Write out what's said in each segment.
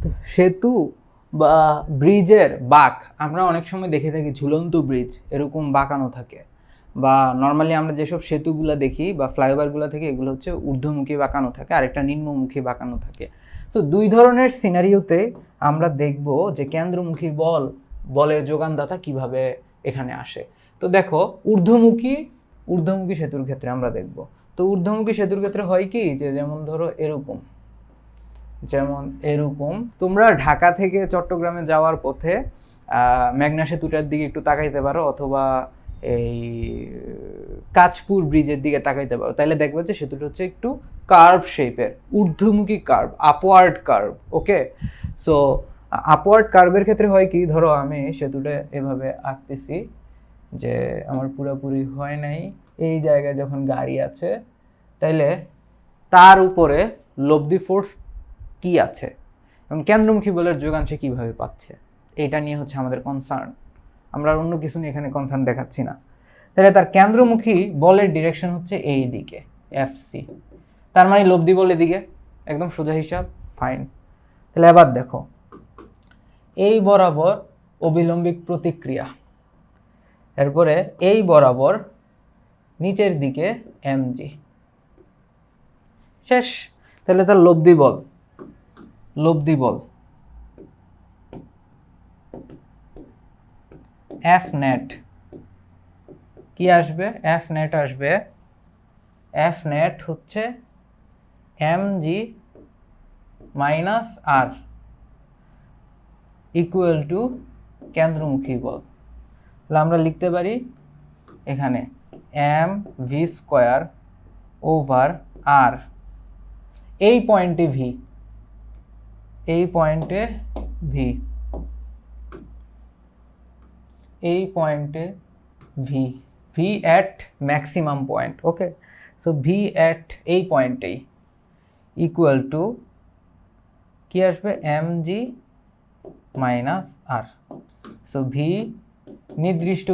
তো সেতু বা ব্রিজের বাঁক আমরা অনেক সময় দেখে থাকি ঝুলন্ত ব্রিজ এরকম বাঁকানো থাকে, বা নর্মালি আমরা যেসব সেতুগুলো দেখি বা ফ্লাইওভারগুলো থেকে এগুলো হচ্ছে ঊর্ধ্বমুখী বাঁকানো থাকে, আর একটা নিম্নমুখী বাঁকানো থাকে। সো দুই ধরনের সিনারিওতে আমরা দেখব যে কেন্দ্রমুখী বলের যোগানদাতা কিভাবে এখানে আসে। তো দেখো ঊর্ধ্বমুখী সেতুর ক্ষেত্রে আমরা দেখব। তো ঊর্ধ্বমুখী সেতুর ক্ষেত্রে হয় কি, যে যেমন ধরো এরকম তোমরা ঢাকা থেকে চট্টগ্রামে যাওয়ার পথে মেঘনা সেতুটার দিকে একটু তাকাইতে পারো, অথবা এই কাঁচপুর ব্রিজের দিকে তাকাইতে পারো, তাহলে দেখবে যে সেতুটা হচ্ছে একটু কার্ভ শেপের, ঊর্ধ্বমুখী কার্ভ, আপওয়ার্ড কার্ভ। ওকে, সো আপওয়ার্ড কার্ভের ক্ষেত্রে হয় কি, ধরো আমি সেতুটা এভাবে আঁকতেছি, যে আমার পুরোপুরি হয় নাই, এই জায়গায় যখন গাড়ি আছে তাইলে তার উপরে লব্ধি ফোর্স কি আছে এবং কেন্দ্রমুখী বলের যোগান সে কীভাবে পাচ্ছে, এটা নিয়ে হচ্ছে আমাদের কনসার্ন। আমরা অন্য কিছু নিয়ে এখানে কনসার্ন দেখাচ্ছি না। তাহলে তার কেন্দ্রমুখী বলের ডিরেকশন হচ্ছে এই দিকে, এফসি, তার মানে লব্ধি বল এদিকে, একদম সোজা হিসাব, ফাইন। তাহলে এবার দেখো, এই বরাবর অবিলম্বিক প্রতিক্রিয়া, এরপরে এই বরাবর নিচের দিকে এমজি, শেষ। তাহলে তার লব্ধি বল এফ নেট কি আসবে, এফ নেট হচ্ছে MG minus R equal to কেন্দ্রমুখী বল। তাহলে আমরা লিখতে পারি এখানে M V square over R, এই পয়েন্টে V at maximum point. Okay, so V at এই পয়েন্টেই ইকুয়াল টু কি আসবে, MG minus R. So V নির্দিষ্ট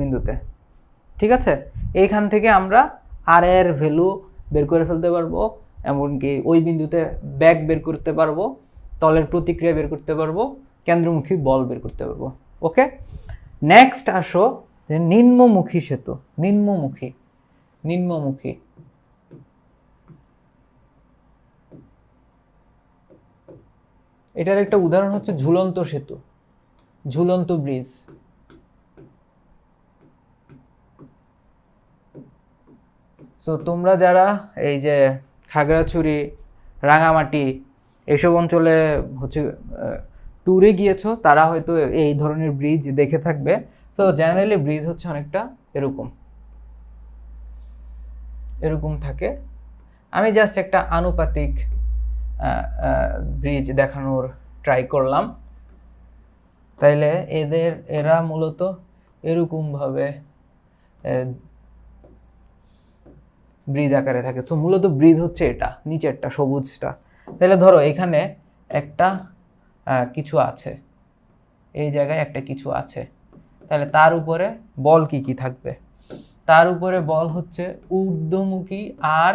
বিন্দুতে, ঠিক আছে। এইখান থেকে আমরা আর এর ভ্যালু বের করে ফেলতে পারবো, এমনকি ওই বিন্দুতে ব্যাক বের করতে পারবো, তলের প্রতিক্রিয়া বের করতে পারবো, কেন্দ্রমুখী বল বের করতে পারবো। ওকে, নেক্সট আসো যে নিম্নমুখী সেতু। নিম্নমুখী এটার একটা উদাহরণ হচ্ছে ঝুলন্ত সেতু, ঝুলন্ত ব্রিজ। সো তোমরা যারা এই যে খাগড়াছড়ি, রাঙামাটি এসব অঞ্চলে হচ্ছে ট্যুরে গিয়েছো, তারা হয়তো এই ধরনের ব্রিজ দেখে থাকবে। সো জেনারেলি ব্রিজ হচ্ছে অনেকটা এরকম থাকে। আমি জাস্ট একটা আনুপাতিক ব্রিজ দেখানোর ট্রাই করলাম। তাইলে এরা মূলত এরকমভাবে ব্রিজ আকারে থাকে। সো মূলত ব্রিজ হচ্ছে এটা, নিচেরটা সবুজটা। তাহলে ধরো এখানে একটা কিছু আছে, এই জায়গায় একটা কিছু আছে, তাহলে তার উপরে বল কি থাকবে? তার উপরে বল হচ্ছে ঊর্ধ্বমুখী আর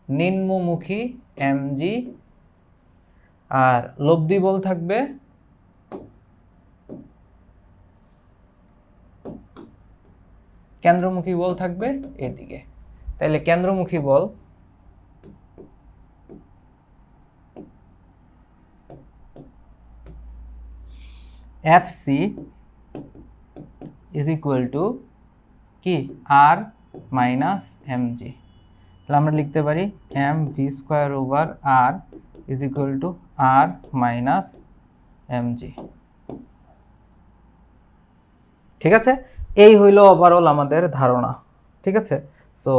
নিম্নমুখী এমজি, আর লব্ধি বল থাকবে কেন্দ্রমুখী বল থাকবে এদিকে। তাহলে কেন্দ্রমুখী বল এফসি ইজ ইকুয়াল টু কি, আর মাইনাস এমজি। তাহলে আমরা লিখতে পারি M V square over R is equal to R minus MG. ঠিক আছে, এই হইল ওভারঅল আমাদের ধারণা। ঠিক আছে, সো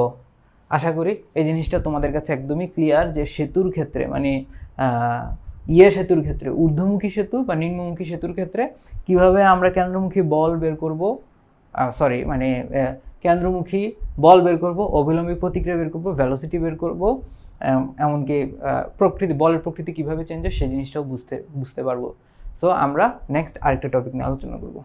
আশা করি এই জিনিসটা তোমাদের কাছে একদমই ক্লিয়ার, যে সেতুর ক্ষেত্রে মানে সেতুর ক্ষেত্রে, ঊর্ধ্বমুখী সেতু বা নিম্নমুখী সেতুর ক্ষেত্রে কিভাবে আমরা কেন্দ্রমুখী বল বের করব, কেন্দ্রমুখী বল বের করব, অবিলম্বিক প্রতিক্রিয়া বের করব, ভেলোসিটি বের করব, এমনকি বলের প্রকৃতি কিভাবে চেঞ্জ হয় সেই জিনিসটাও বুঝতে পারবো। সো আমরা নেক্সট আরেকটা টপিক নিয়ে আলোচনা করব।